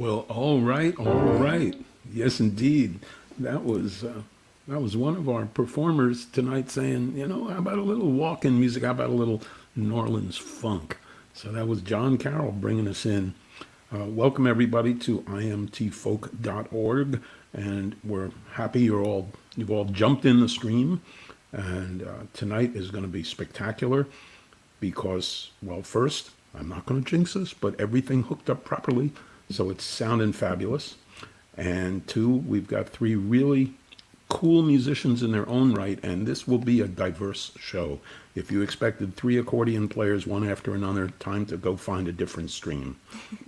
Well, all right, all right. Yes, indeed. That was uh, that was one of our performers tonight saying, how about a little walk-in music? How about a little New Orleans funk? So that was John Carroll bringing us in. Welcome everybody to imtfolk.org, and we're happy you've all jumped in the stream. And tonight is going to be spectacular because, well, first, I'm not going to jinx this, but everything hooked up properly, so it's sounding fabulous. And two, we've got three really cool musicians in their own right, and this will be a diverse show. If you expected three accordion players one after another, time to go find a different stream.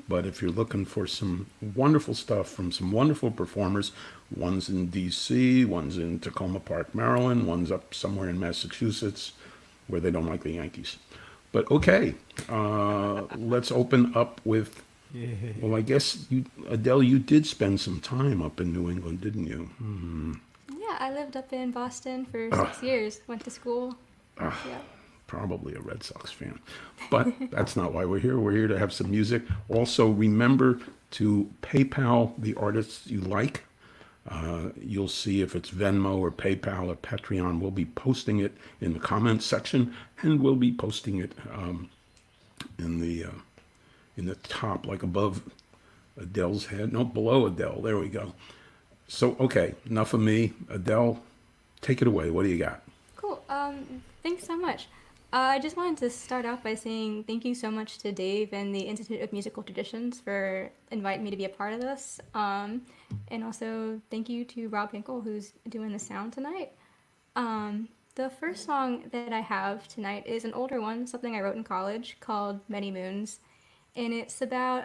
But if you're looking for some wonderful stuff from some wonderful performers, one's in DC, one's in Tacoma Park, Maryland, one's up somewhere in Massachusetts where they don't like the Yankees. But okay, let's open up with, well, I guess, Adele, you did spend some time up in New England, didn't you? Yeah, I lived up in Boston for 6 years, went to school. Yeah. Probably a Red Sox fan. But that's not why we're here. We're here to have some music. Also, remember to PayPal the artists you like. You'll see if it's Venmo or PayPal or Patreon. We'll be posting it in the comments section, and we'll be posting it in the top, like above Adele's head. No, below Adele. There we go. So, okay, enough of me. Adele, take it away. What do you got? Cool. Thanks so much. I just wanted to start off by saying thank you so much to Dave and the Institute of Musical Traditions for inviting me to be a part of this. And also thank you to Rob Hinkle, who's doing the sound tonight. The first song that I have tonight is an older one, something I wrote in college called Many Moons. And it's about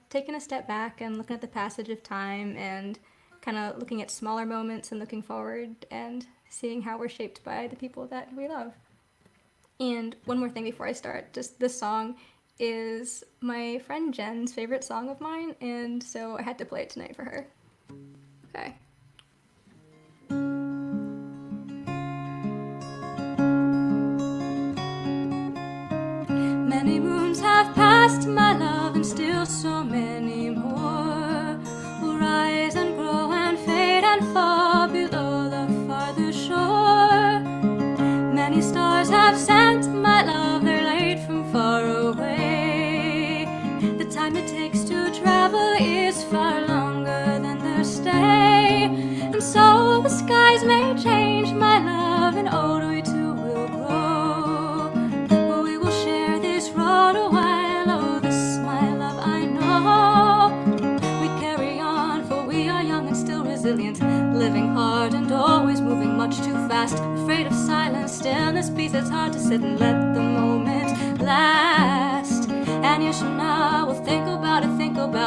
taking a step back and looking at the passage of time and kind of looking at smaller moments and looking forward and seeing how we're shaped by the people that we love. And one more thing before I start, just this song is my friend Jen's favorite song of mine, and so I had to play it tonight for her. Okay. Many moons have passed, my love, and still so many more will rise and grow and fade and fall below the farther shore. Many stars have sent, my love, they're late from far away. The time it takes to travel is far longer than their stay. And so the skies may change, my love, and old we too will grow. But we will share this road a while, oh, this, my love, I know. We carry on, for we are young and still resilient, living hard and always moving much too fast, afraid of silence, stillness, peace. It's hard to sit and let the moment last. And years from now we'll think about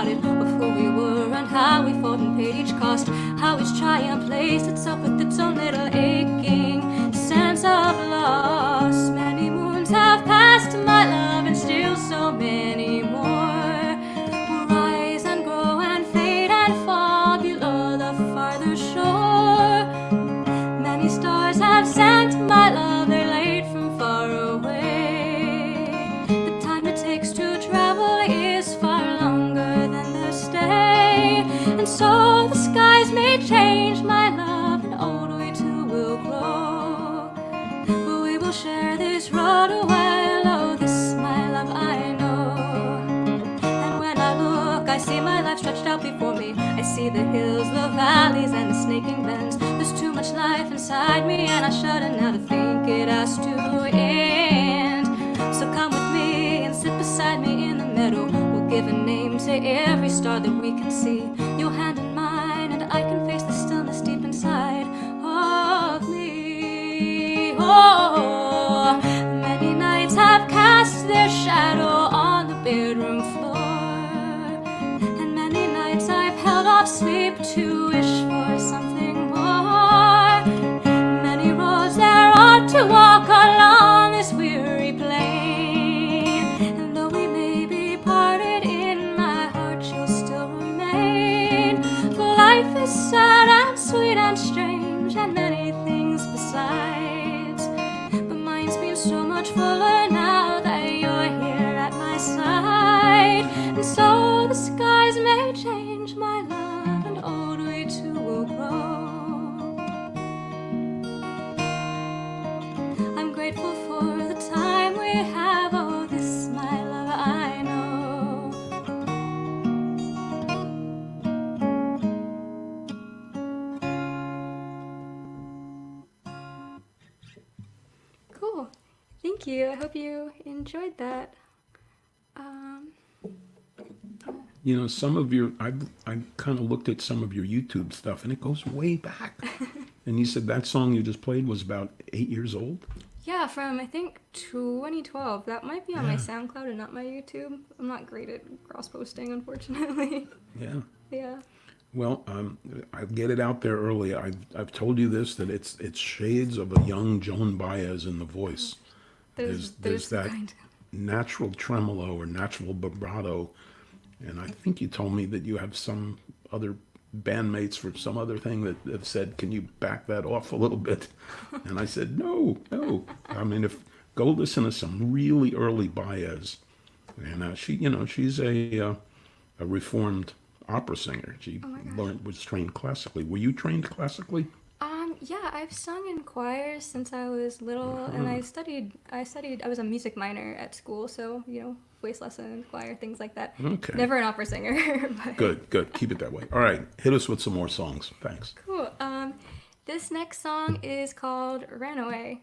it, of who we were and how we fought and paid each cost, how each triumph placed itself with its own little aching sense of loss. Many moons have passed, my love, and still so many more will rise and grow and fade and fall below the farther shore. Many stars have sent, my love, they're late from far away. The time it takes to travel is far longer than their stay. And so the skies may change, my love, and old we too will grow. But we will share this road a while, oh, this, my love, I know. And when I look, I see my life stretched out before me. I see the hills, the valleys, and the snaking bends. There's too much life inside me, and I shudder now to think it has to end. So come with me and sit beside me in the meadow. We'll give a name to every star that we can see. Your hand in mine, and I can face the stillness deep inside of me. Oh, many nights have cast their shadow on the bedroom floor, and many nights I've held off sleep to wish for something more. Many roads there are to walk along this weary plain, and though we may be parted, in my heart you'll still remain. For life is sad and sweet and strange, and many things besides, but mine's been so much fuller now that you're here at my side. And so the skies may change, Cool. Thank you. I hope you enjoyed that. You know, some of your, I kind of looked at some of your YouTube stuff, and it goes way back. And you said that song you just played was about 8 years old? Yeah, from I think 2012. That might be on my Yeah. SoundCloud and not my YouTube. I'm not great at cross posting, unfortunately. Yeah. Yeah. Well, I'll get it out there early. I've told you this, that it's shades of a young Joan Baez in the voice. There's that kind. natural tremolo or natural vibrato, and I think you told me that you have some other bandmates for some other thing that have said, "Can you back that off a little bit?" And I said, "No, no. I mean, if go listen to some really early Baez, and she's a reformed opera singer. She Oh my gosh. was trained classically. Were you trained classically? Yeah, I've sung in choirs since I was little, and I was a music minor at school, so, voice lesson, choir, things like that. Okay. Never an opera singer, but Good. Keep it that way. All right, hit us with some more songs. Thanks. cool. This next song is called Ran Away.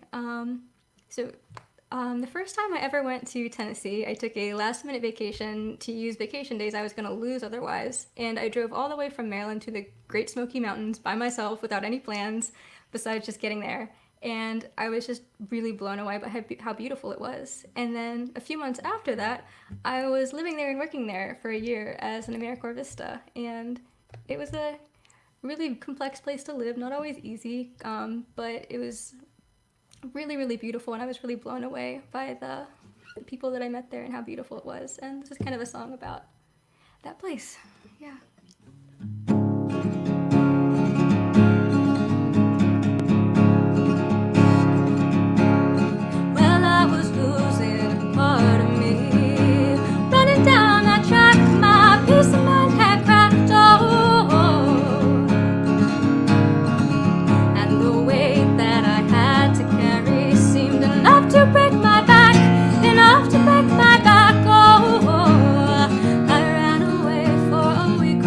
The first time I ever went to Tennessee, I took a last minute vacation to use vacation days I was going to lose otherwise. And I drove all the way from Maryland to the Great Smoky Mountains by myself without any plans besides just getting there. And I was just really blown away by how beautiful it was. And then a few months after that, I was living there and working there for a year as an AmeriCorps Vista. And it was a really complex place to live, not always easy, but it was really, really beautiful, and I was really blown away by the people that I met there and how beautiful it was. And this is kind of a song about that place. Yeah. Well, I was losing a part of me, running down that track, my peace of mind had cracked. And the weight that I had to carry seemed enough to break my back, enough to break my back. Oh, I ran away for a week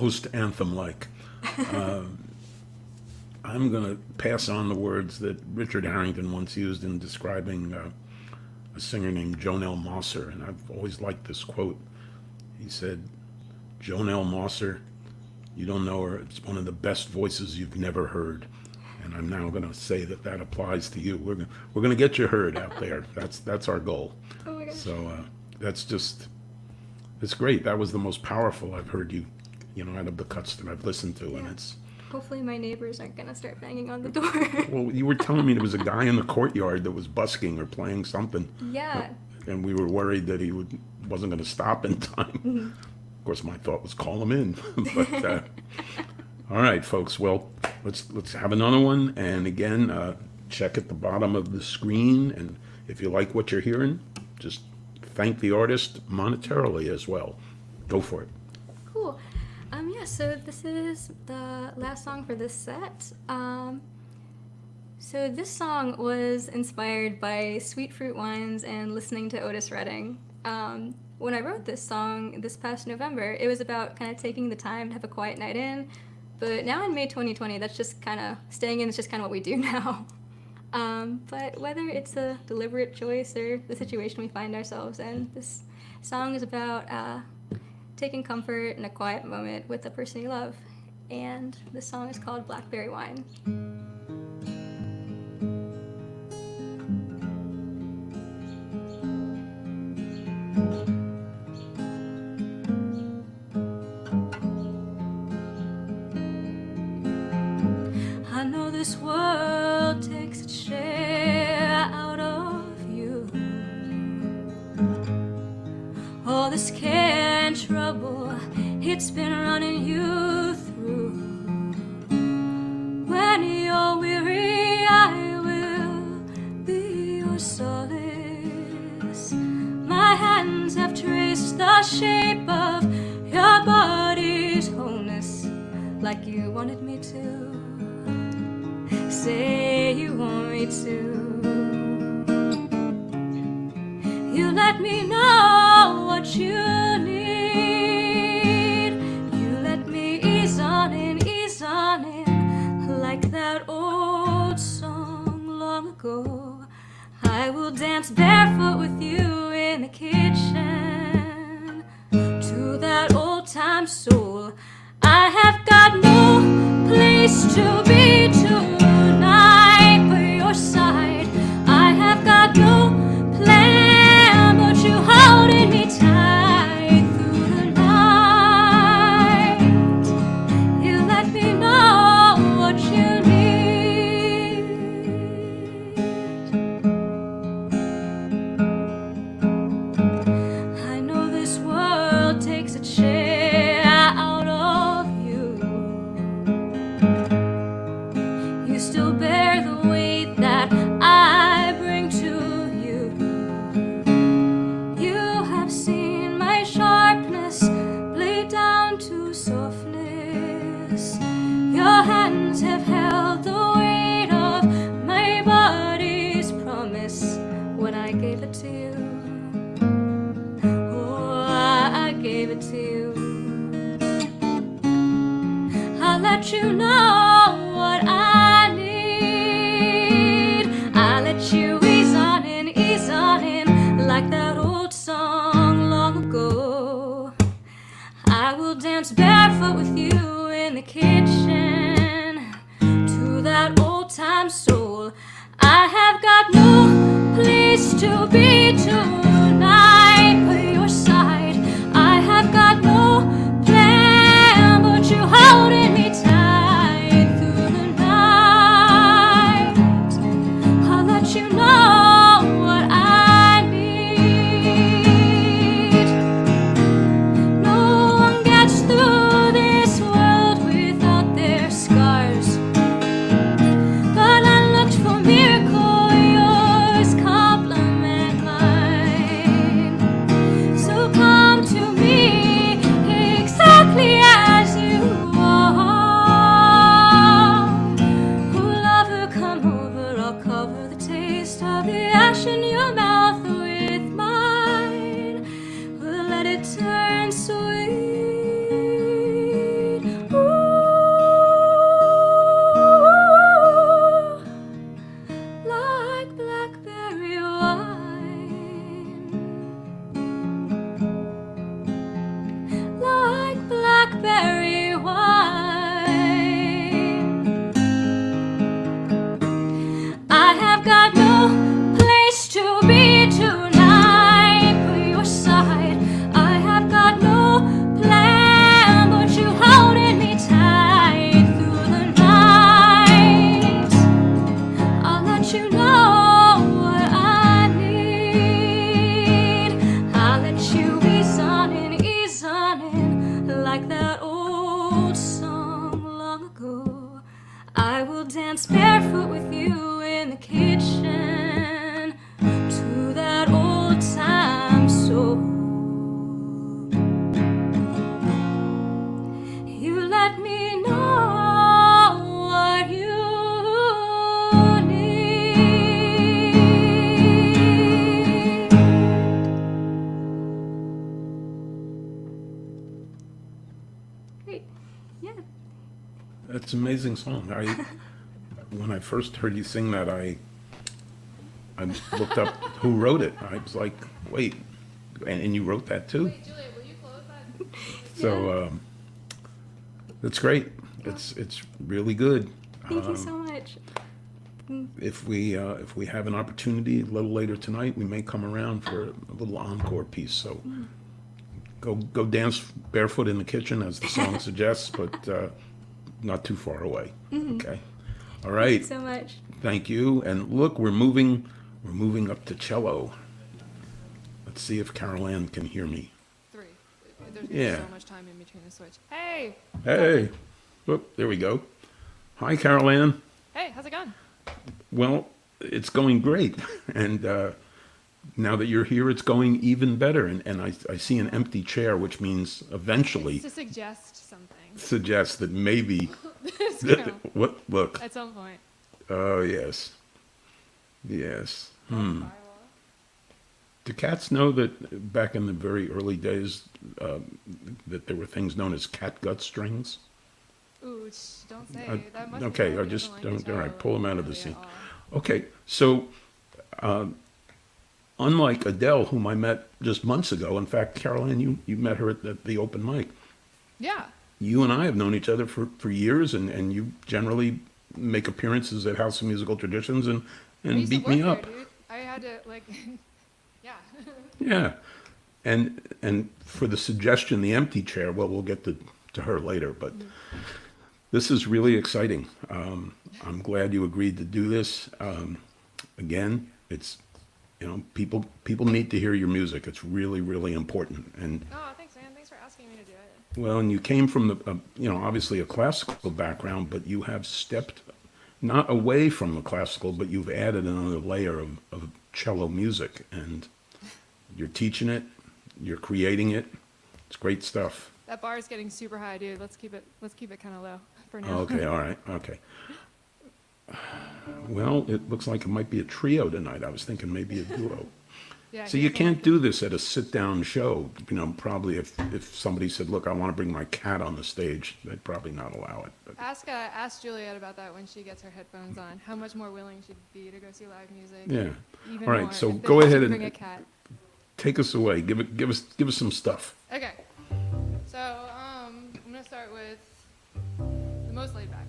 almost anthem-like. I'm going to pass on the words that Richard Harrington once used in describing a singer named Jonelle Mosser, and I've always liked this quote. He said, "Jonelle Mosser, you don't know her. It's one of the best voices you've never heard." And I'm now going to say that that applies to you. We're going to get you heard out there. That's our goal. Oh my gosh. So it's great. That was the most powerful I've heard you, out of the cuts that I've listened to, and it's. Hopefully my neighbors aren't gonna start banging on the door. Well, you were telling me there was a guy in the courtyard that was busking or playing something. Yeah. And we were worried that he wasn't going to stop in time. Of course, my thought was call him in. But all right, folks. Well, let's have another one. And again, check at the bottom of the screen. And if you like what you're hearing, just thank the artist monetarily as well. Go for it. Cool. So this is the last song for this set. So this song was inspired by sweet fruit wines and listening to Otis Redding. When I wrote this song this past November, it was about kind of taking the time to have a quiet night in. But now in May 2020, that's just kind of, staying in is just kind of what we do now. But whether it's a deliberate choice or the situation we find ourselves in, this song is about taking comfort in a quiet moment with the person you love. And this song is called Blackberry Wine. I know this world takes its share out of you. All this care and trouble, it's been running you through. When you're weary, I will be your solace. My hands have traced the shape of your body's wholeness, like you wanted me to. Say you want me to. You let me know what you need. You let me ease on in, like that old song long ago. I will dance barefoot with you in the kitchen to that old time soul. I have got no place to be tonight by your side. I have got no plan but you holding me tight through the night. You let me know what you need. I know this world takes its share out of you. You still bear the weight that I bring to you. You have seen my sharpness laid down to softness. Your hands have held the weight of my body's promise when I gave it to you. Oh, I gave it to you. I'll let you know what I need. I'll let you ease on in, like that old song long ago. I will dance barefoot with you in the kitchen to that old time soul. I have got no place to be tonight by your side. I have got no plan but you holding me tight through the night. I'll let you know what I need. No one gets through this world without their scars, but I looked for miracle, yours complement berry wine. I have got no place to be tonight but your side. I have got no plan but you holding me tight through the night. I'll let you know what I need. I'll let you ease on in like that old song long ago. I will dance barefoot with you in the kitchen to that old time song. You let me know what you need. Great. Yeah. That's an amazing song. When I first heard you sing that, I looked up who wrote it. I was like, wait, and you wrote that too? Wait, Julia, will you close that? So that's great. It's really good. Thank you so much. If we have an opportunity a little later tonight, we may come around for a little encore piece. So go dance barefoot in the kitchen, as the song suggests, but not too far away. Okay. All right. Thank you so much. Thank you. And look, we're moving up to cello. Let's see if Carol Ann can hear me. 3. There's gonna Yeah. be so much time in between the switch. Hey! Hey. Whoop, there we go. Hi, Carol Ann. Hey, how's it going? Well, it's going great. And now that you're here, it's going even better. And I see an empty chair, which means eventually It's to suggest something. suggests that maybe, It's gonna- what, look. At some point. Oh, yes. Yes. Firewall. Do cats know that back in the very early days that there were things known as catgut strings? Ooh, don't say. That must Okay, be or just don't, all right, pull them out of the really scene. at all. Okay, so unlike Adele, whom I met just months ago, in fact, Caroline, you met her at the open mic. Yeah. You and I have known each other for years, and you generally make appearances at House of Musical Traditions and I used beat to me work up. there, dude. I had to, like, yeah. Yeah, and for the suggestion, the empty chair, well, we'll get to her later, but this is really exciting. I'm glad you agreed to do this. Again, it's, people need to hear your music. It's really, really important. And Oh, thanks, man. Thanks for asking me to do it. well, and you came from the, obviously a classical background, but you have stepped not away from the classical, but you've added another layer of cello music, and you're teaching it, you're creating it. It's great stuff. That bar is getting super high, dude. Let's keep it kind of low for now. Okay, all right, okay. Well, it looks like it might be a trio tonight. I was thinking maybe a duo. Yeah, So you can't do this at a sit-down show. Probably if somebody said, look, I want to bring my cat on the stage, they'd probably not allow it. But Ask Juliet about that when she gets her headphones on. How much more willing she'd be to go see live music. yeah, Even all right, more so if go they ahead bring a and cat. take us away. Give us some stuff. Okay. So I'm gonna start with the most laid back.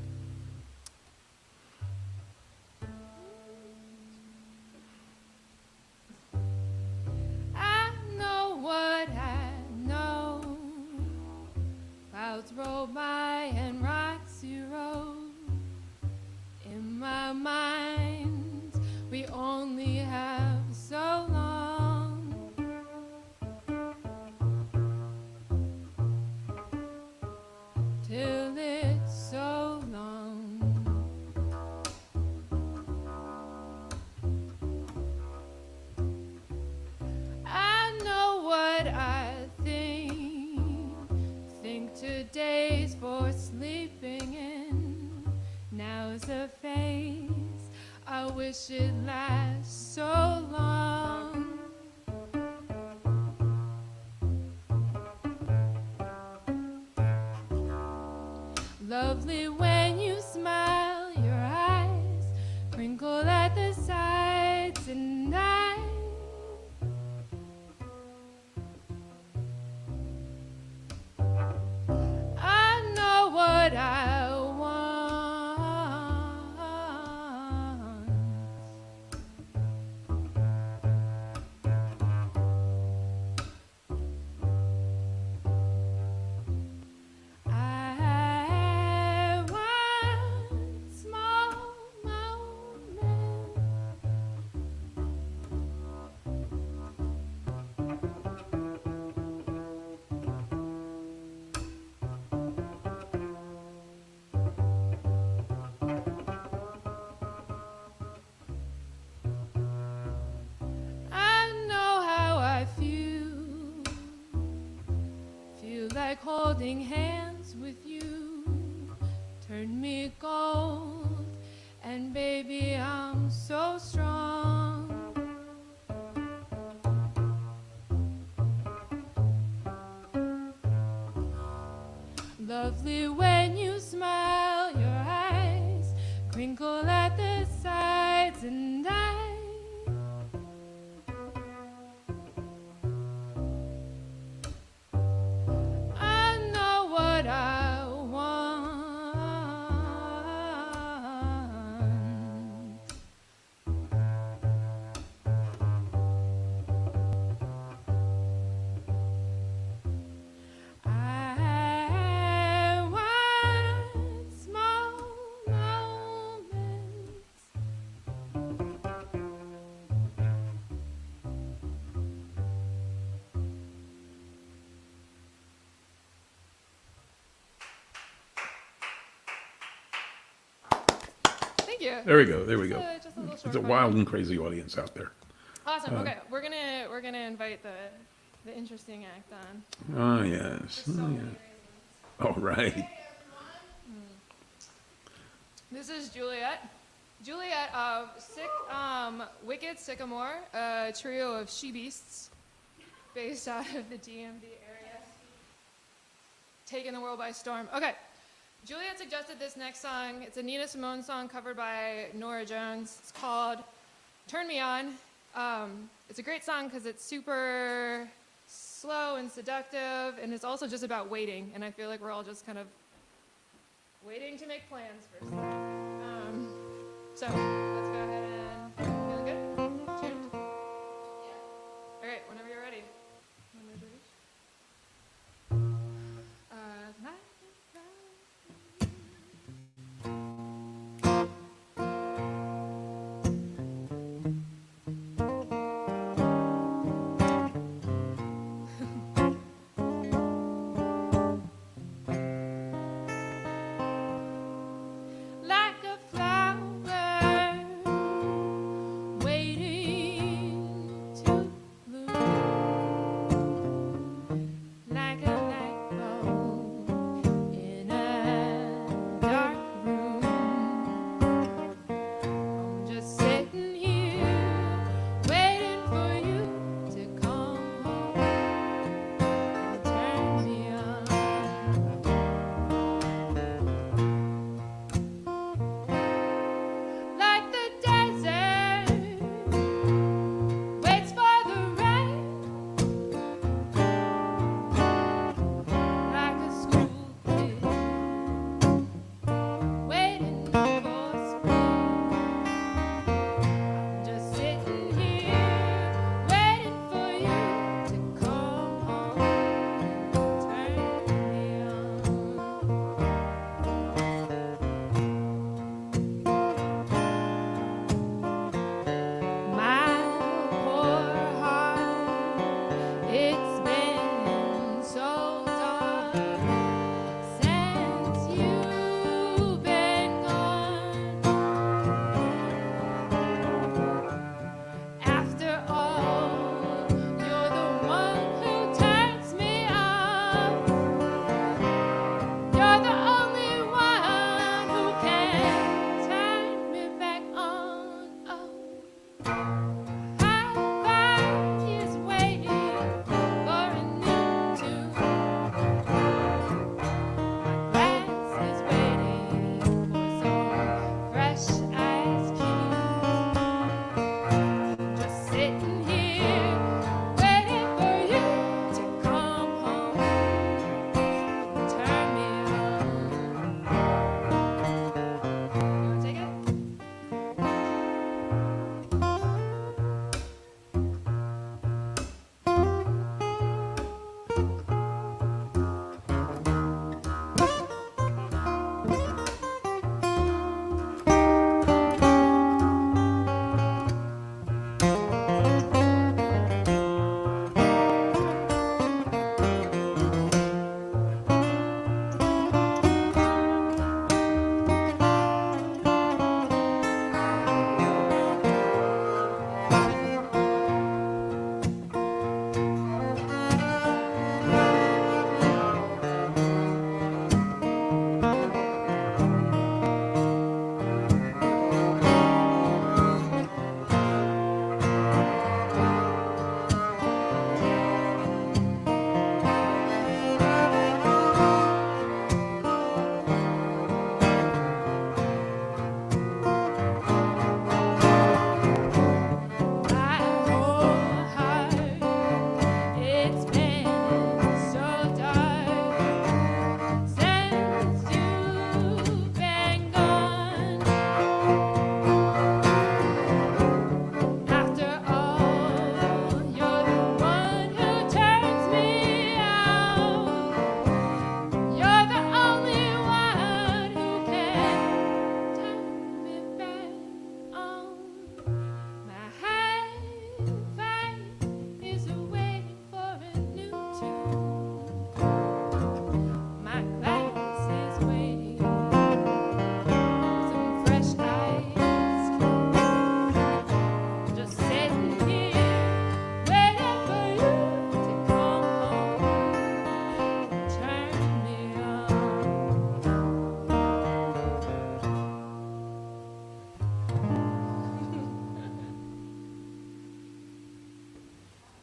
I know what I know. Clouds roll by and rocks erode. In my mind, we only have so long. Till it's so long. I know what I think today's for sleeping in. Now's a phase, I wish it lasts so long. Lovely when you smile, your eyes crinkle at the sides at night. like holding hands with you. Turn me gold, and baby, I'm so strong. Lovely when you smile, your eyes crinkle at the sides, and I know what I want. I want small moments. Thank you. There we go. There we go. Just a little short It's a one. wild and crazy audience out there. Awesome. Okay, we're gonna invite the interesting act on. Oh yes. For so Oh many yeah. reasons. All right. This is Juliet. Juliet of Wicked Sycamore, a trio of she-beasts based out of the DMV area, taking the world by storm. Okay, Juliet suggested this next song. It's a Nina Simone song covered by Norah Jones. It's called Turn Me On. It's a great song because it's super slow and seductive, and it's also just about waiting, and I feel like we're all just kind of waiting to make plans for something. So let's go ahead and feeling good? Tuned? Yeah. All right, whenever you're ready. Like a flower waiting to bloom.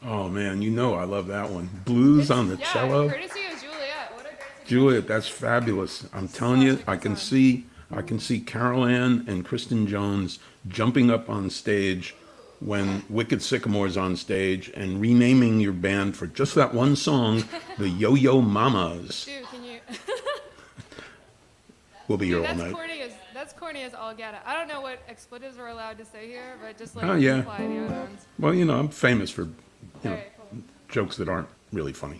Oh man, you know I love that one. Blues on the Yeah, cello. courtesy of Juliet. What a great suggestion. Juliet, that's fabulous. I'm telling you, Such a good song. I can see Carol Ann and Kristen Jones jumping up on stage when Wicked Sycamore's on stage and renaming your band for just that one song, the Yo-Yo Mamas. Dude, can you? We'll be here Dude, all that's night. corny as all get out. I don't know what expletives we're allowed to say here, but just like Oh, yeah. imply the other ones. Well, I'm famous for, Alright, cool. jokes that aren't really funny.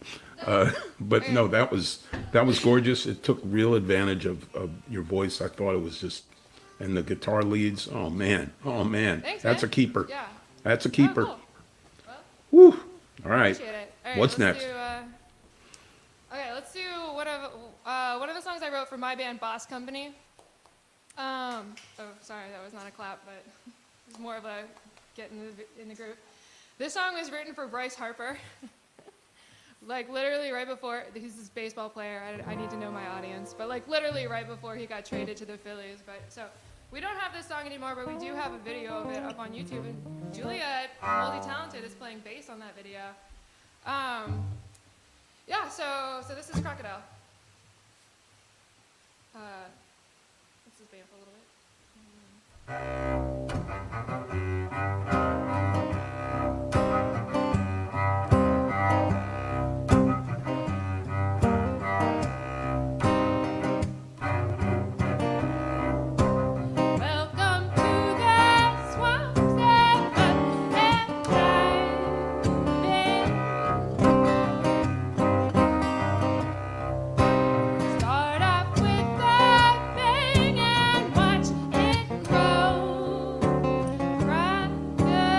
But no, that was gorgeous. It took real advantage of your voice. I thought it was just, and the guitar leads. Oh man, Thanks, that's man. a keeper. Yeah. That's a keeper. Oh, cool. Woo! All right. Appreciate it. All right, What's let's next? Do, okay, let's do one of the songs I wrote for my band Boss Company. Oh, sorry, that was not a clap, but it was more of a get in the group. This song was written for Bryce Harper. Like literally right before, he's this baseball player. I need to know my audience, but like literally right before he got traded to the Phillies. But so we don't have this song anymore, but we do have a video of it up on YouTube. And Juliet, multi-talented, is playing bass on that video. Yeah. So this is Crocodile. Let's just vamp a little bit. Welcome to the swamps that have been. Start off with a bang and watch it grow. Crocodile.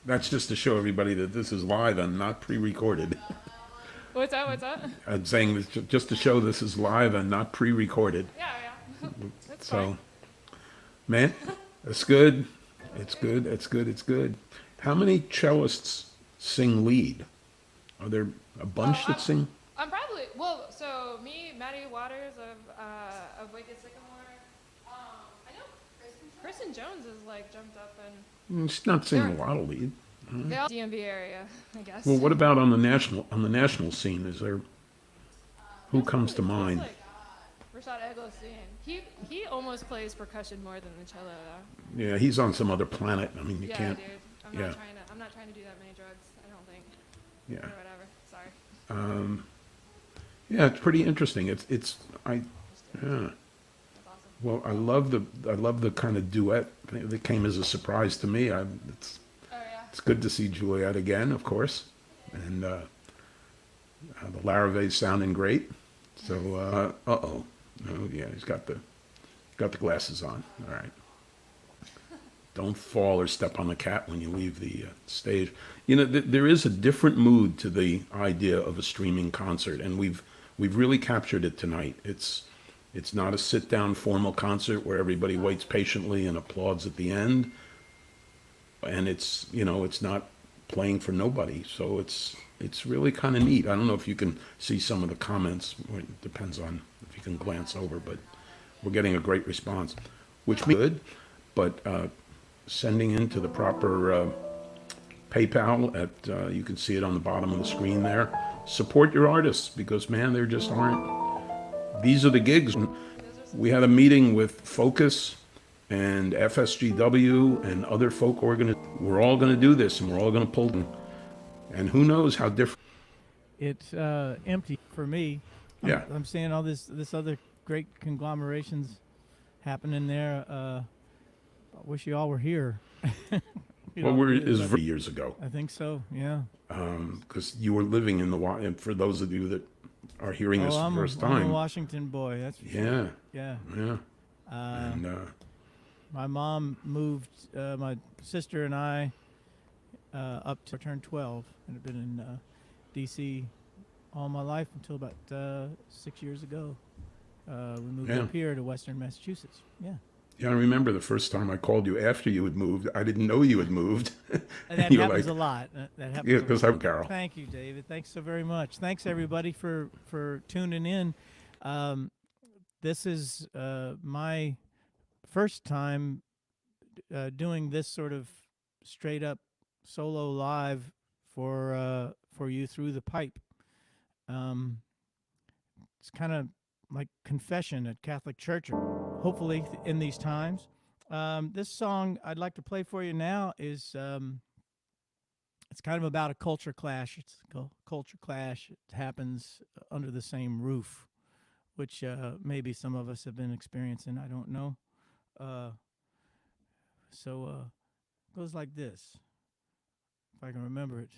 That's just to show everybody that this is live and not pre-recorded. What's that? I'm saying this just to show this is live and not pre-recorded. Yeah. That's So, fine. man, it's good. It's good. How many cellists sing lead? Are there a bunch that sing? I'm probably so me, Maddie Waters of Wicked Sycamore. I know Kristen Jones is like jumped up and She's not singing a lot of lead. they all DMV area, I guess. Well, what about on the national scene? Is there who comes to mind? Like Rashad Eggleston. He almost plays percussion more than the cello though. Yeah, he's on some other planet. I mean, you Yeah, can't. dude. I'm not trying to do that many drugs. I don't think. Yeah. Or whatever. Sorry. Yeah, it's pretty interesting. Yeah. That's awesome. Well, I love the kind of duet thing that came as a surprise to me. It's Oh yeah. it's good to see Juliet again, of course, and the Larave's sounding great. So, oh yeah, he's got the glasses on. All right. Don't fall or step on the cat when you leave the stage. You know, there is a different mood to the idea of a streaming concert, and we've really captured it tonight. It's not a sit-down formal concert where everybody waits patiently and applauds at the end, and it's not playing for nobody. So it's really kind of neat. I don't know if you can see some of the comments. It depends on if you can glance over, but we're getting a great response, which is good. But sending into the proper PayPal at you can see it on the bottom of the screen there. Support your artists because man, there just aren't. These are the gigs. We had a meeting with Focus and FSGW and other folk organizations. We're all going to do this and we're all going to pull them. And who knows how different. It's empty for me. Yeah. I'm seeing all this other great conglomerations happening there. I wish you all were here. It was years ago. I think so. Yeah. Because you were living in and for those of you that are hearing this for the first time. I'm a Washington boy. That's for sure. Yeah. And my mom moved my sister and I up to turn 12, and I've been in D.C. all my life until about 6 years ago. We moved up here to Western Massachusetts. Yeah. Yeah, I remember the first time I called you after you had moved. I didn't know you had moved. And that happens a lot. That happens. Yeah, because I'm Carol. Thank you, David. Thanks so very much. Thanks everybody for tuning in. This is my first time doing this sort of straight up solo live for you through the pipe. It's kind of like confession at Catholic Church. Hopefully in these times. This song I'd like to play for you now is it's kind of about a culture clash. It's a culture clash. It happens under the same roof, which maybe some of us have been experiencing. I don't know. So it goes like this, if I can remember it.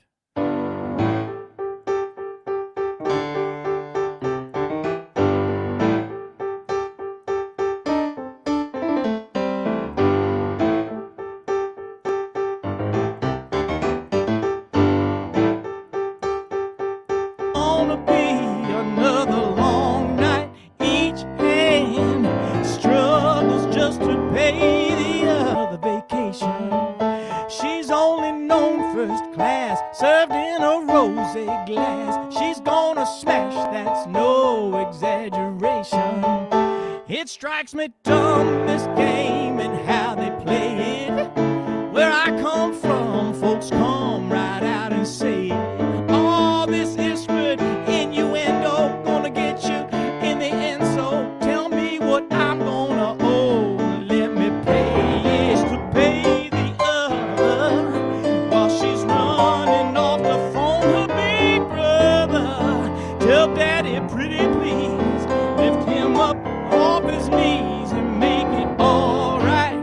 Strikes me dumb, this game and how they play it. Where I come from, folks come right out and say all this is good innuendo, gonna get you in the end. So tell me what I'm gonna owe. Let me pay is to pay the other while she's running off the phone. Her big brother, tell daddy pretty please, lift him up off his knees and make it all right.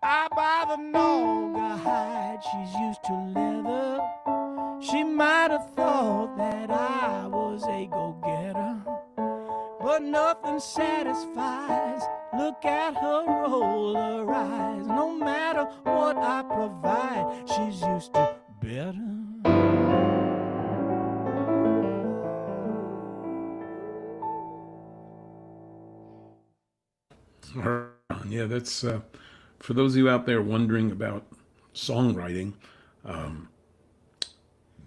I buy the Noga hide, she's used to leather. She might have thought that I was a go-getter, but nothing satisfies. Look at her roll her eyes. No matter what I provide, she's used to better. Yeah, that's for those of you out there wondering about songwriting.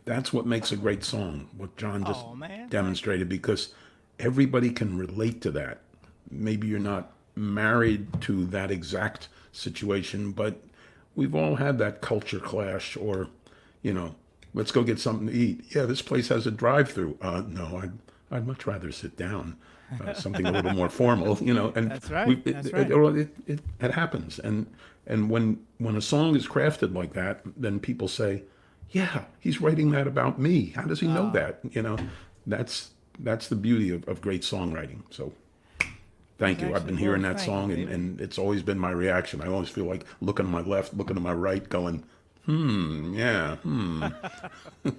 That's what makes a great song. What John just demonstrated, because everybody can relate to that. Maybe you're not married to that exact situation, but we've all had that culture clash, or, let's go get something to eat. Yeah, this place has a drive-through. No, I'd much rather sit down. Something a little more formal, and that's right. It happens. And when a song is crafted like that, then people say, yeah, he's writing that about me. How does he know that? That's the beauty of great songwriting. So thank you. I've been hearing that song, and it's always been my reaction. I always feel like looking to my left, looking to my right, going, yeah.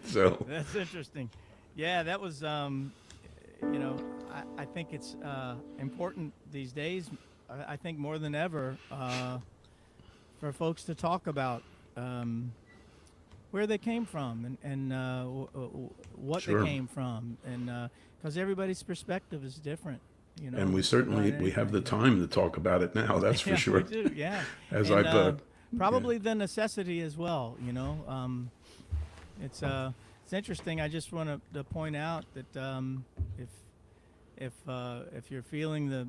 So that's interesting. Yeah, that was I think it's important these days, I think more than ever, for folks to talk about where they came from and what Sure. they came from, and because everybody's perspective is different. And we have the time to talk about it now. That's for Yeah, sure. we do, yeah. As And, I've probably the necessity as well. It's interesting. I just want to point out that if you're feeling the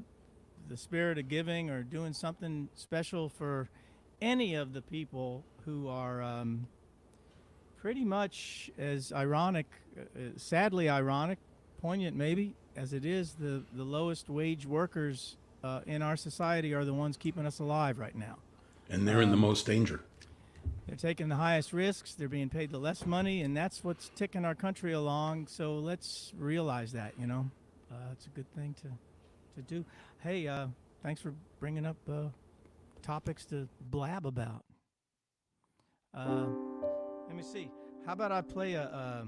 spirit of giving or doing something special for any of the people who are pretty much as ironic, sadly ironic, poignant maybe, as it is, the lowest wage workers in our society are the ones keeping us alive right now. And they're in the most danger. They're taking the highest risks. They're being paid the less money, and that's what's ticking our country along. So let's realize that, it's a good thing to do. Hey, thanks for bringing up topics to blab about. Let me see. How about I play a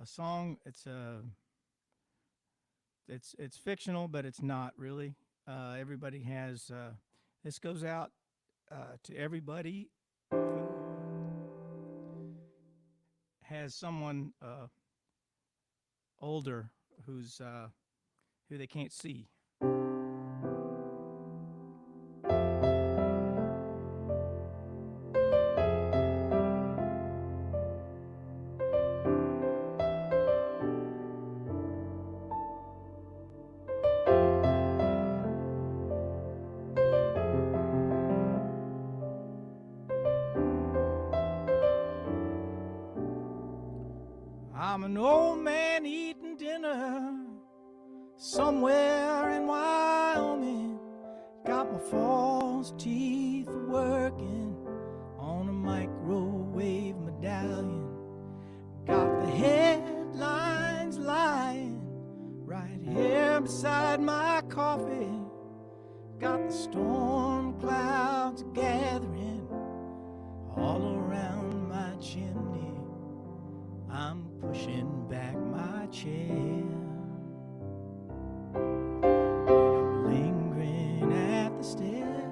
song? It's fictional, but it's not really. Everybody has. This goes out to everybody who has someone older who they can't see. I'm an old man eating dinner somewhere in Wyoming. Got my false teeth working on a microwave medallion. Got the headlines lying right here beside my coffee. Got the storm clouds gathering all around my chimney. I'm pushing back my chair. I'm lingering at the stair,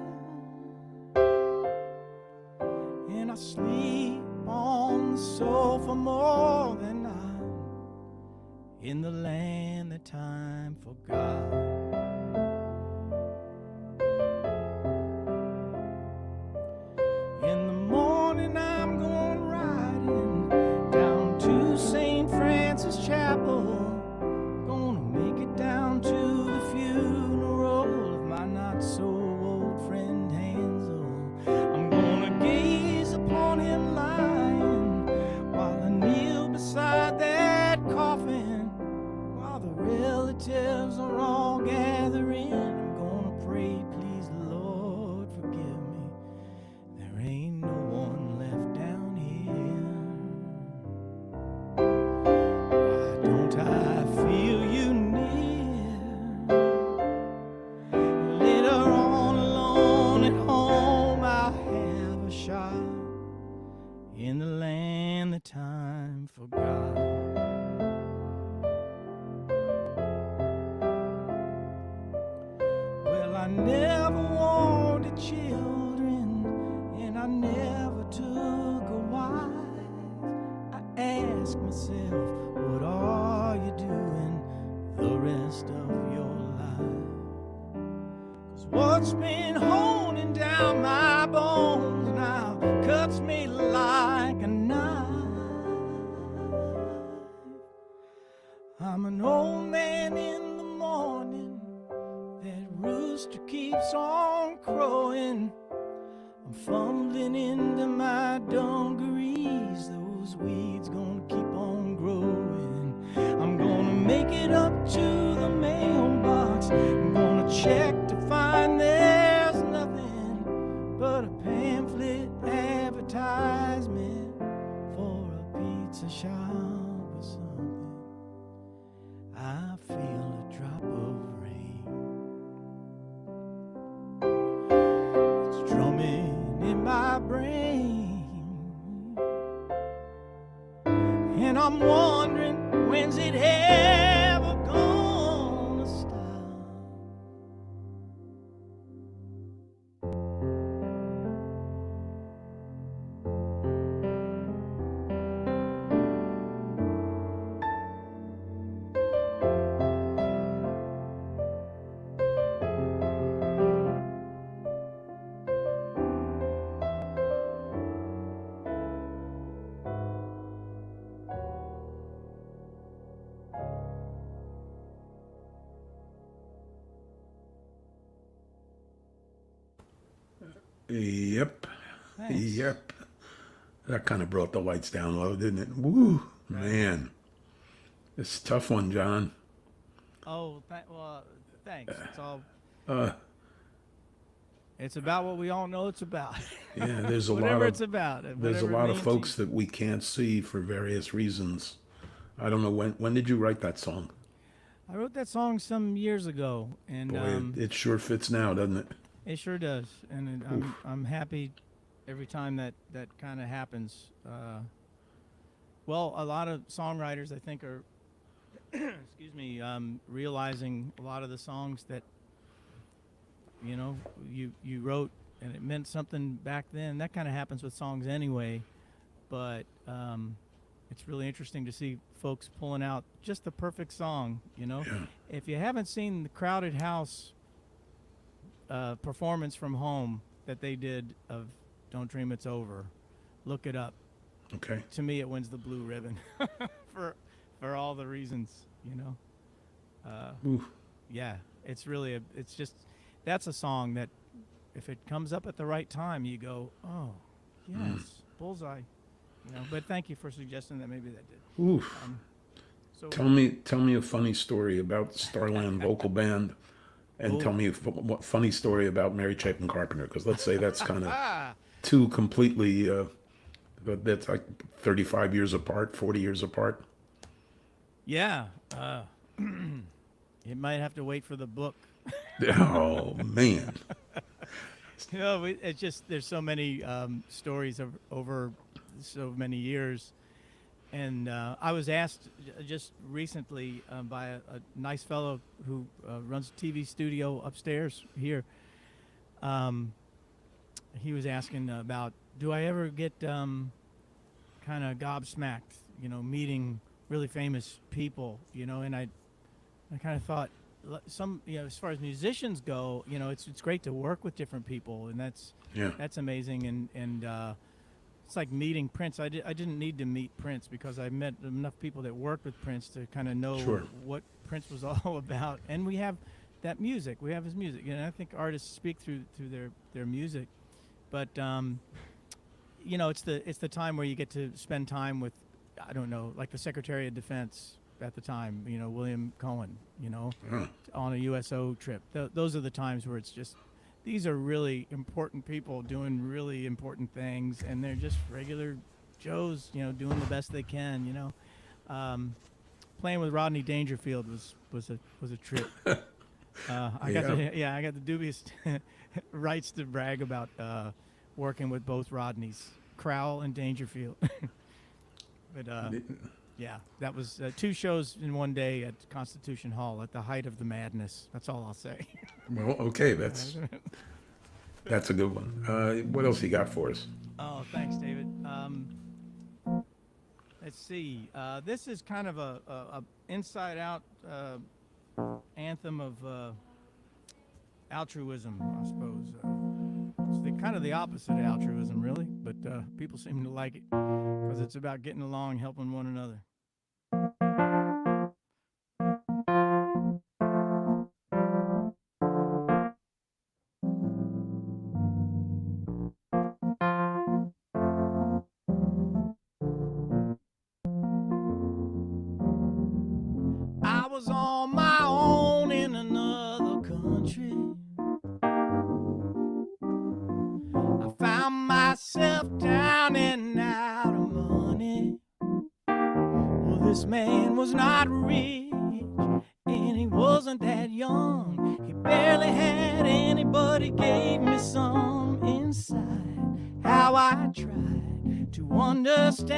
and I sleep on the sofa more than I'm in the land that time forgot. In the morning I'm going riding down to St. Francis Chapel. Gonna make it down to the funeral of my not-so-old friend Hansel. I'm gonna gaze upon him lying while I kneel beside that coffin, while the relatives are all gathered I never took a wife, I ask myself, what are you doing the rest of your life? 'Cause what's been holding down my bones now cuts me like a knife. I'm an old man in the morning, that rooster keeps on crowing. I'm fumbling into my dungarees, those weeds gonna keep on growing. I'm gonna make it up to the mailbox, I'm gonna check to find there's nothing but a pamphlet advertisement for a pizza shop or something. I feel a drop of rain, it's drumming in my brain, and I'm wondering, when's it ever gonna stop? Yep. Thanks. Yep. That kind of brought the lights down low, didn't it? Woo, man. It's a tough one, John. Oh, well, thanks. It's all. It's about what we all know it's about. Yeah, there's a Whatever lot it's of about. there's a whatever it lot of means folks to you. that we can't see for various reasons. I don't know when did you write that song? I wrote that song some years ago, and Boy, it sure fits now, doesn't it? it sure does. And I'm happy every time that kind of happens. Well, a lot of songwriters, I think, are excuse me, realizing a lot of the songs that you wrote and it meant something back then. That kind of happens with songs anyway, but it's really interesting to see folks pulling out just the perfect song. Yeah. If you haven't seen the Crowded House performance from home that they did of "Don't Dream It's Over," look it up. Okay. To me, it wins the blue ribbon for all the reasons. Ooh. Yeah, it's really that's a song that if it comes up at the right time, you go, oh, yes, bullseye. But thank you for suggesting that. Maybe that did. Oof. So Tell me a funny story about the Starland Vocal Band, and Ooh. tell me what funny story about Mary Chapin Carpenter, because let's say that's kind of two completely that's like 35 years apart, 40 years apart. yeah, it might have to wait for the book. Oh man. It's just there's so many stories over so many years, and I was asked just recently by a nice fellow who runs a TV studio upstairs here. He was asking about, do I ever get kind of gobsmacked, meeting really famous people, and I kind of thought, some as far as musicians go, it's great to work with different people, and that's amazing, and it's like meeting Prince. I didn't need to meet Prince because I met enough people that worked with Prince to kind of know Sure. what Prince was all about, and we have that music. We have his music, and I think artists speak through their music, but it's the time where you get to spend time with, I don't know, like the Secretary of Defense at the time, William Cohen, on a USO trip. Those are the times where it's just, these are really important people doing really important things, and they're just regular Joes, doing the best they can, Playing with Rodney Dangerfield was a trip. I got the dubious rights to brag about working with both Rodneys, Crowell and Dangerfield. But yeah, that was 2 shows in one day at Constitution Hall at the height of the madness. That's all I'll say. Well, okay, that's That's a good one. What else you got for us? Oh, thanks, David. Let's see. This is kind of a inside-out anthem of altruism, I suppose. It's kind of the opposite of altruism, really, but people seem to like it because it's about getting along, helping one another. I was on my own in another country. I found myself down and out of money. Well, this man was not rich, and he wasn't that young. He barely had anybody, gave me some insight. How I tried to understand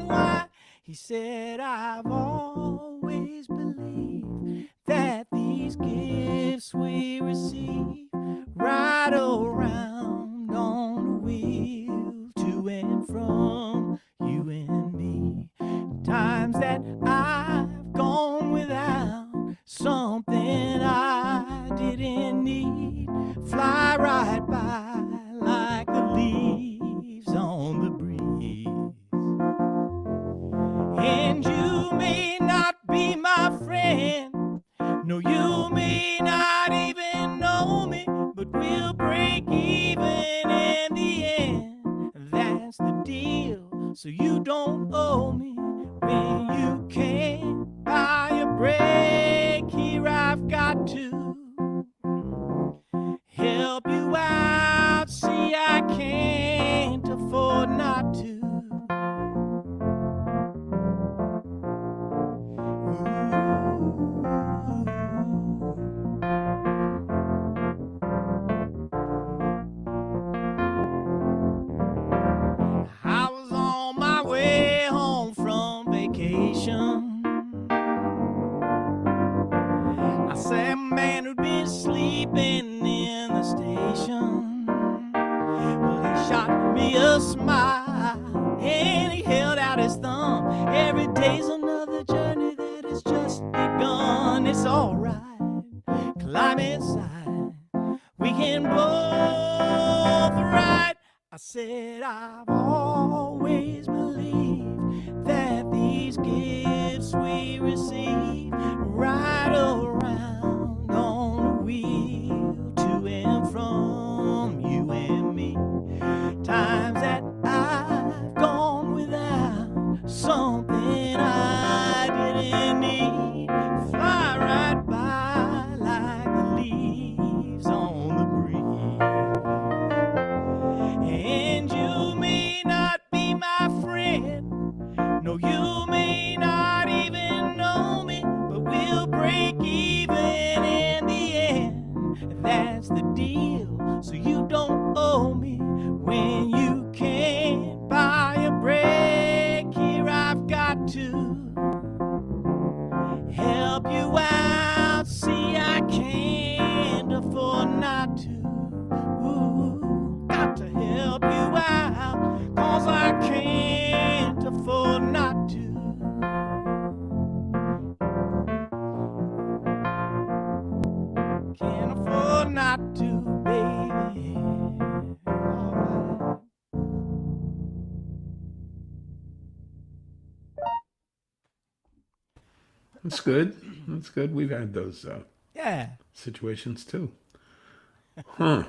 why. He said, I've always believed that these gifts we receive right around on the wheel to and from you and me. Times that I've gone without something I didn't need, fly right by like the leaves on the breeze. And you may not be my friend, no, you may not even know me, but we'll break even in the end. That's the deal, so you don't owe me when you can't buy a break. Here I've got to help you out, see I can't afford not to. I was on my way home from vacation. I saw a man who'd been sleeping in the station. Well, he shot me a smile and he held out his thumb. Every day's another journey that has just begun. It's alright, climb inside, we can both ride. I said I've always believed that these gifts we receive right around on the wheel to and from you and me. Times that I've gone without something I didn't need, fly right by like the leaves on the breeze. And you may not be my friend, no, you may not even know me, but we'll break even in the end. That's the deal, so you don't owe me when you can't buy a break. Here I've got to help you out, see I can't afford not to. Ooh, got to help you out, 'cause I can't afford not to. Can't afford not to, baby. All right. That's good. That's good. We've had those Yeah. situations too. Huh.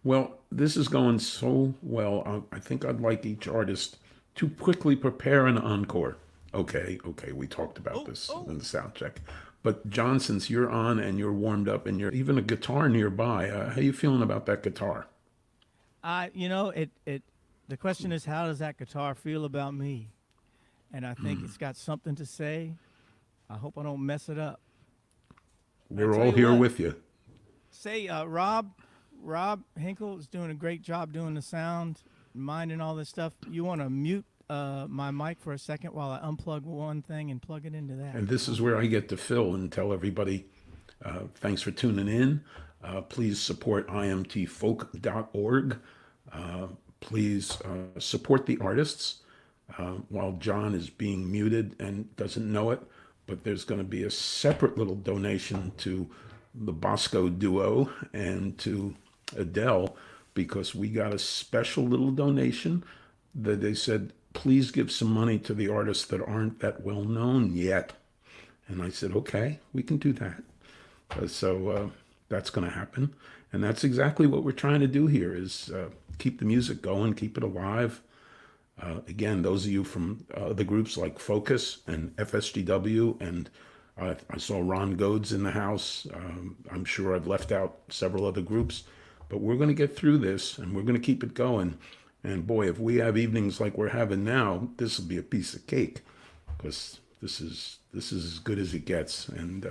Well, this is going so well. I think I'd like each artist to quickly prepare an encore. Okay, we talked about this in the sound check. But John, since you're on and you're warmed up and you're even a guitar nearby, how you feeling about that guitar? You know, the question is, how does that guitar feel about me? And I think it's got something to say. I hope I don't mess it up. We're tell all you here what. with you. Say, Rob Hinkle is doing a great job doing the sound, minding all this stuff. You want to mute my mic for a second while I unplug one thing and plug it into that. And this is where I get to fill and tell everybody, thanks for tuning in. Please support imtfolk.org. Please support the artists while John is being muted and doesn't know it. But there's going to be a separate little donation to the Bosco duo and to Adele, because we got a special little donation that they said, please give some money to the artists that aren't that well known yet. And I said, okay, we can do that. So that's going to happen. And that's exactly what we're trying to do here, is keep the music going, keep it alive. Again, those of you from the groups like Focus and FSGW, and I saw Ron Goads in the house. I'm sure I've left out several other groups, but we're going to get through this and we're going to keep it going. And boy, if we have evenings like we're having now, this will be a piece of cake, because this is as good as it gets. And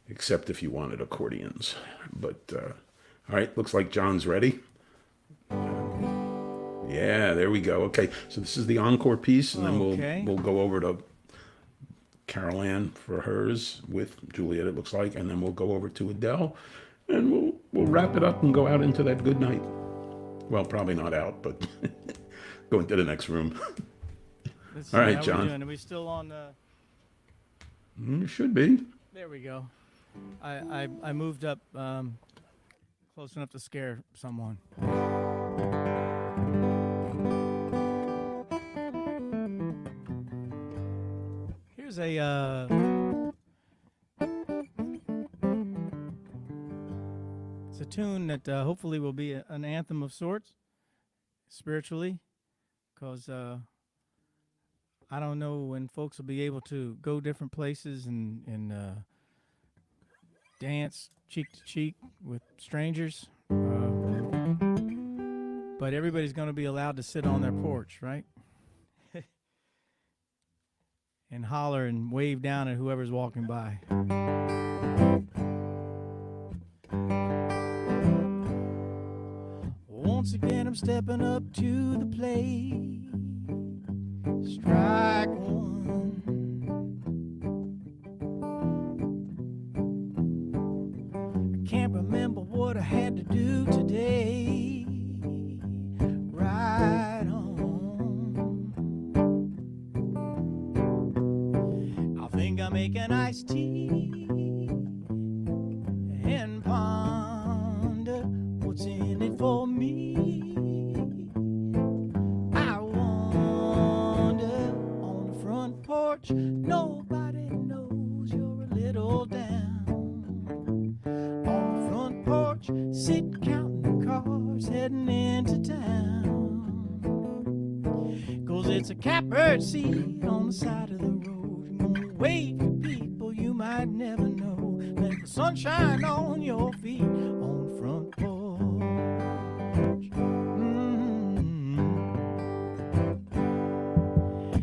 except if you wanted accordions. But all right, looks like John's ready. Yeah, there we go. Okay, so this is the encore piece, and then we'll go over to Carol Ann for hers with Juliet, it looks like, and then we'll go over to Adele, and we'll wrap it up and go out into that good night. Well, probably not out, but go into the next room. All right, John. Are we still on? You should be. There we go. I moved up close enough to scare someone. Here's a it's a tune that hopefully will be an anthem of sorts spiritually, because I don't know when folks will be able to go different places and dance cheek to cheek with strangers, but everybody's going to be allowed to sit on their porch, right? And holler and wave down at whoever's walking by. Once again, I'm stepping up to the plate. Strike one. I can't remember what I had to do today. Right on. I think I'll make an iced tea and ponder what's in it for me. Nobody knows you're a little down. On the front porch, sit counting the cars heading into town. 'Cause it's a catbird seat on the side of the road. You're gonna wave to people you might never know. Let the sunshine on your feet on the front porch.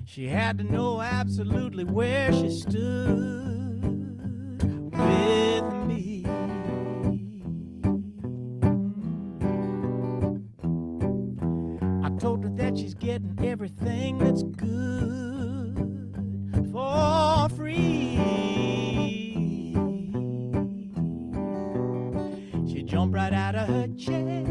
She had to know absolutely where she stood with me. I told her that she's getting everything that's good for free. She jumped right out of her chair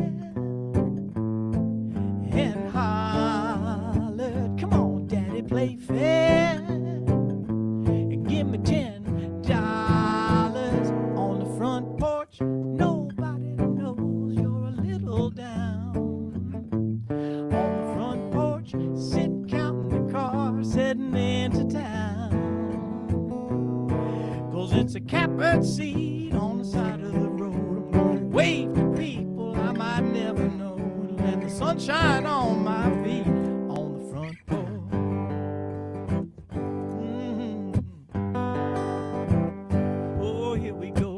and hollered, "Come on, Daddy, play fair and give me $10 on the front porch. Nobody knows you're a little down. On the front porch, sit counting the cars heading into town. 'Cause it's a catbird seat on the side of the road. I'm gonna wave to people I might never know. Let the sunshine on my feet on the front porch." Oh, here we go.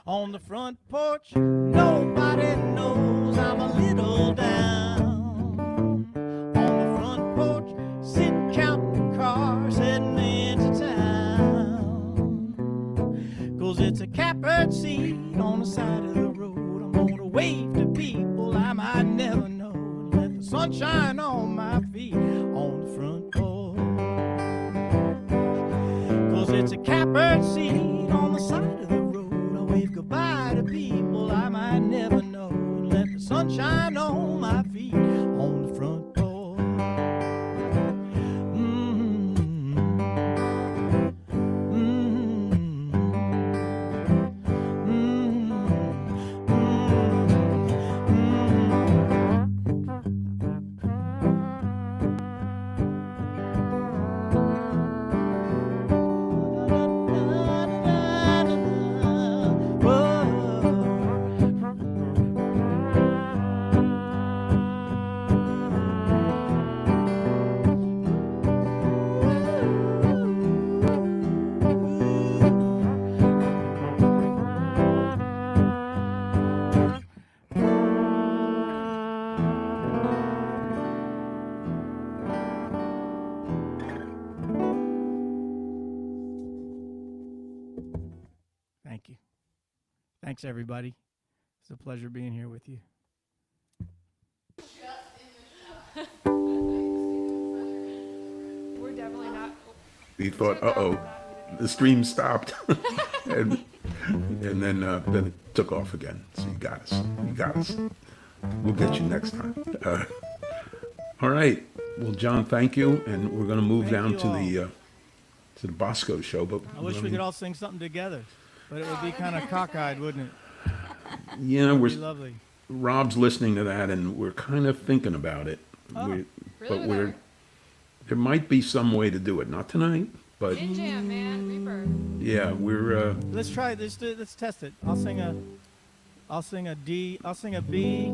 On the front porch, nobody knows I'm a little down. On the front porch, sitting counting cars heading into town. 'Cause it's a catbird seat on the side of the road. I'm gonna wave to people I might never know and let the sunshine on my feet on the front porch. 'Cause it's a catbird seat on the side of the road. I wave goodbye to people I might never know and let the sunshine on my feet on the front porch. Thank you. Thanks, everybody. It's a pleasure being here with you. We're definitely not. We thought, uh-oh, the stream stopped. and then it took off again. So you got us. You got us. We'll get you next time. All right. Well, John, thank you. And we're going to move Thank down you to all. the Bosco show. But I wish we could all sing something together, but it would be kind of cockeyed, wouldn't it? Yeah, It'd be lovely. Rob's listening to that, and we're kind of thinking about it. Really? But With there might be some way to do it. Not tonight, but In jam, man. Reaper. yeah, we're Let's try it. Let's test it. I'll sing a D. I'll sing a B.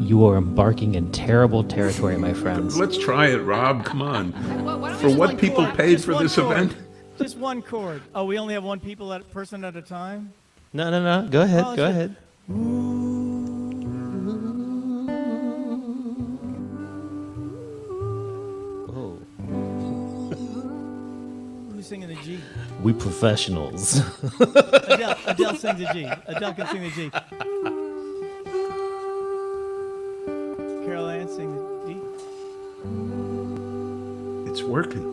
You are embarking in terrible territory, my friends. let's try it, Rob. Come on. Why don't we For just, what like, people pull- paid Just for one this chord. event? Just one chord. Oh, we only have one person at a time? No. Go ahead. Oh, Go it's ahead. Oh, Who's singing the G? we professionals. Adele sings the G. Adele can sing the G. Carol Ann sing the D. It's working.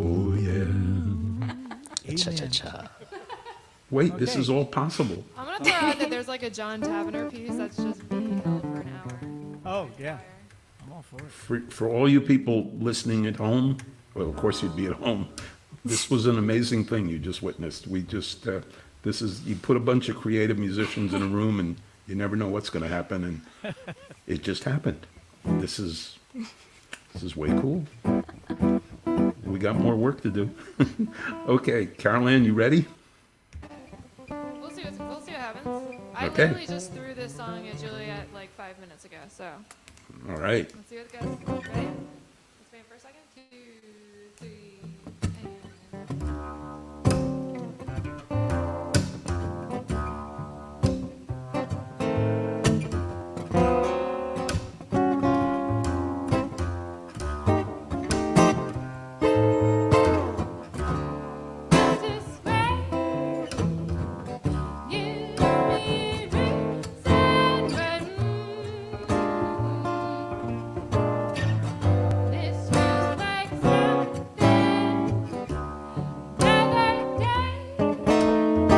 Oh yeah. Cha-cha-cha. Wait, this Okay. is all possible. I'm gonna throw out that there's like a John Tavener piece that's just being held for an hour. Oh, yeah. I'm all for it. For all you people listening at home, well, of course you'd be at home. This was an amazing thing you just witnessed. We just, you put a bunch of creative musicians in a room and you never know what's going to happen, and it just happened. This is way cool. We got more work to do. Okay, Carol Ann, you ready? We'll see what happens. I Okay. literally just threw this song at Juliet like 5 minutes ago, so All right. let's see what it goes. Ready? Let's wait for a second. 2, 3, and... This way, you be resentment. This feels like something another day.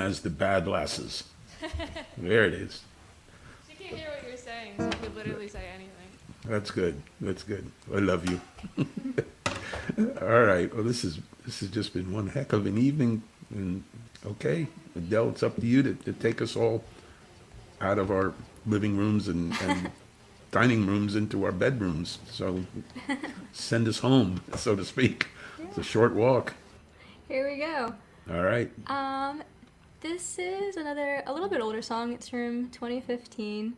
as the bad lasses. There it is. She can't hear what you're saying, so you could literally say anything. That's good. That's good. I love you. All right. Well, this has just been one heck of an evening. And okay, Adele, it's up to you to take us all out of our living rooms and dining rooms into our bedrooms. So send us home, so to speak. It's a short walk. Here we go. All right. This is a little bit older song. It's from 2015.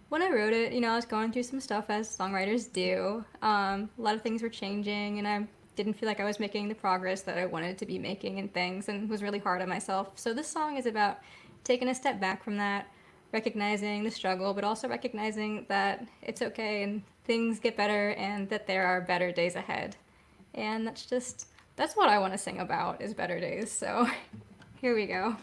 When I wrote it, I was going through some stuff as songwriters do. A lot of things were changing, and I didn't feel like I was making the progress that I wanted to be making in things, and was really hard on myself. So this song is about taking a step back from that, recognizing the struggle, but also recognizing that it's okay and things get better and that there are better days ahead. And that's what I want to sing about, is better days. So here we go.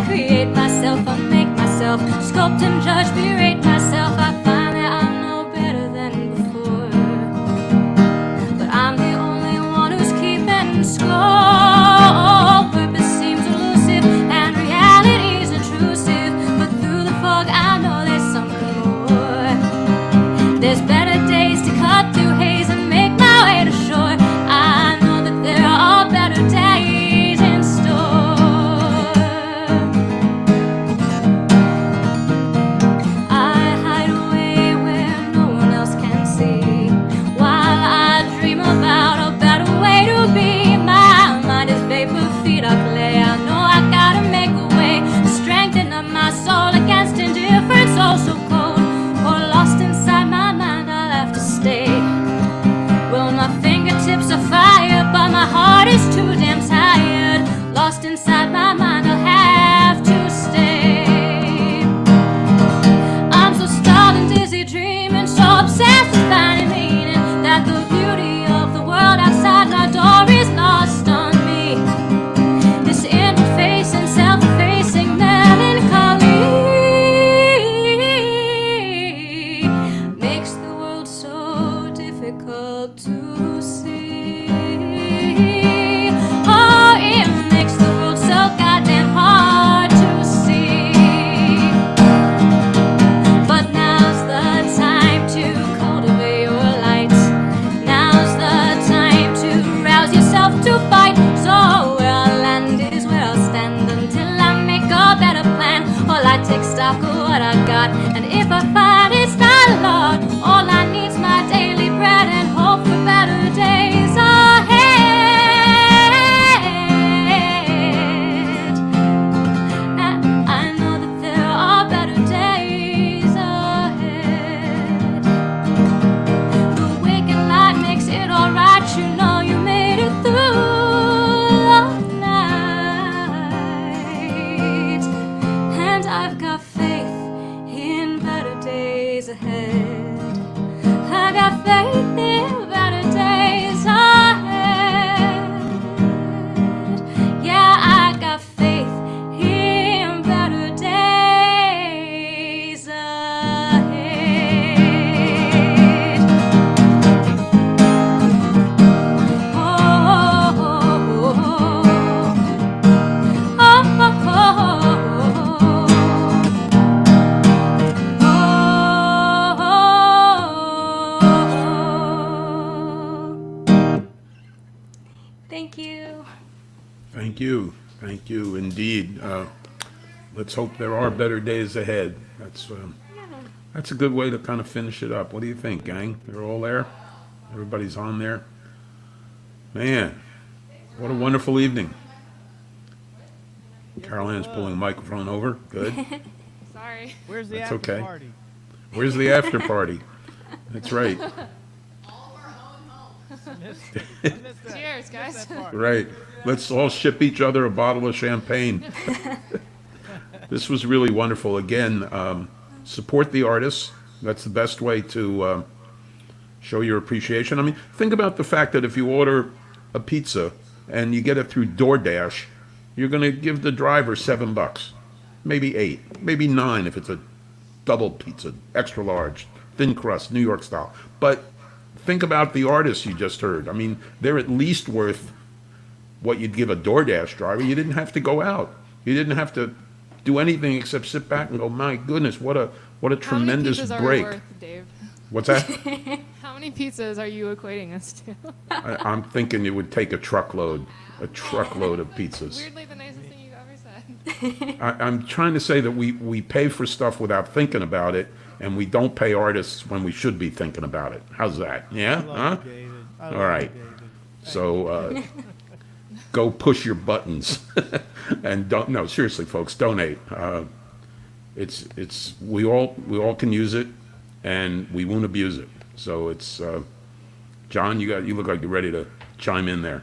Create myself, unmake myself, sculpt and judge, berate myself. I find that I'm no better than before, but I'm the only one who's keeping score. Purpose seems elusive and reality's intrusive, but through the fog I know there's something more. There's better days to cut through haze and make my way to shore. I know that there are better days in store. So cold, or lost inside my mind, I'll have to stay. Well, my fingertips are fire, but my heart is too damn tired. Lost inside my mind, I'll have to stay. I'm so stalled and dizzy, dreaming, so obsessed with finding meaning, that the beauty of the world outside my door is lost on me. This interfacing, self-effacing melancholy difficult to see. Oh, it makes the world so goddamn hard to see. But now's the time to cultivate your light. Now's the time to rouse yourself to fight. So where I'll land is where I'll stand until I make a better plan. Well, I take stock of what I got, and if I find it's not a lot, all I need's my daily bread and hope for better days ahead. I know that there are better days ahead. The waking light makes it alright, you made it through the night. And I've got faith in better days ahead. I got faith in better days ahead. Yeah, I got faith in better days ahead. Oh, oh, oh, oh, oh, oh. Thank you. Thank you. Thank you indeed. Let's hope there are better days ahead. That's a good way to kind of finish it up. What do you think, gang? They're all there? Everybody's on there? Man, what a wonderful evening. Carol Ann's pulling the microphone over. Good. Sorry. Where's the That's after okay. party? Where's the after party? That's right. Cheers, guys. Right. Let's all ship each other a bottle of champagne. This was really wonderful. Again, support the artists. That's the best way to show your appreciation. I mean, think about the fact that if you order a pizza and you get it through DoorDash, you're going to give the driver $7, maybe 8, maybe 9 if it's a double pizza, extra large, thin crust, New York style. But think about the artists you just heard. I mean, they're at least worth what you'd give a DoorDash driver. You didn't have to go out. You didn't have to do anything except sit back and go, my goodness, what a tremendous How many pizzas break. are we worth, Dave? What's that? How many pizzas are you equating us to? I'm thinking it would take a truckload of pizzas. Weirdly, the nicest thing you've ever said. I'm trying to say that we pay for stuff without thinking about it, and we don't pay artists when we should be thinking about it. How's that? Yeah? Huh? All right. So go push your buttons, and don't. No, seriously, folks, donate. It's we all can use it, and we won't abuse it. So it's John. You look like you're ready to chime in there.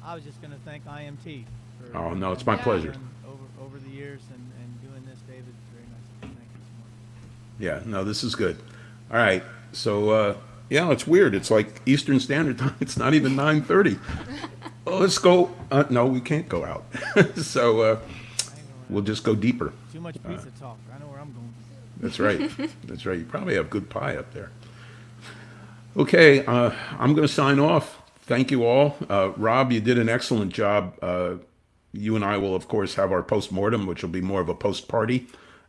I was just going to thank IMT. For Oh no, it's my pleasure. Over the years and doing this, David. Very nice. Thank you so much. Yeah, no, this is good. All right, so yeah, it's weird. It's like Eastern Standard Time. It's not even 9:30. Well, let's go. No, we can't go out. So we'll just go deeper. Too much pizza talk. I know where I'm going. That's right. That's right. You probably have good pie up there. Okay, I'm going to sign off. Thank you all. Rob, you did an excellent job. You and I will, of course, have our post-mortem, which will be more of a post-party.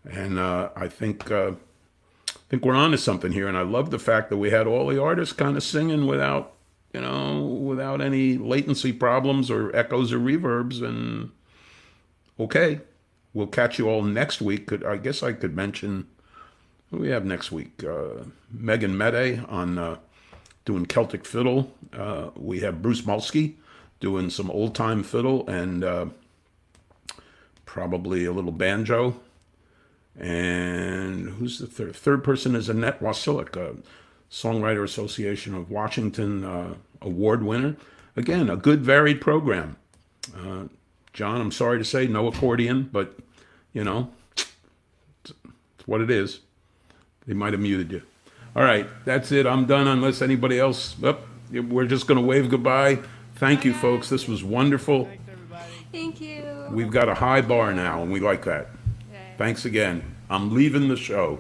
And I think we're on to something here. And I love the fact that we had all the artists kind of singing without any latency problems or echoes or reverbs. And okay, we'll catch you all next week. I guess I could mention who we have next week. Megan Mede on doing Celtic fiddle. We have Bruce Mulsky doing some old-time fiddle and probably a little banjo. And who's the third? Third person is Annette Wasilik, Songwriter Association of Washington award winner. Again, a good varied program. John, I'm sorry to say, no accordion, but it's what it is. They might have muted you. All right, that's it. I'm done unless anybody else. We're just going to wave goodbye. Thank you, folks. This was wonderful. Thanks, everybody. Thank you. We've got a high bar now, and we like that. Thanks again. I'm leaving the show.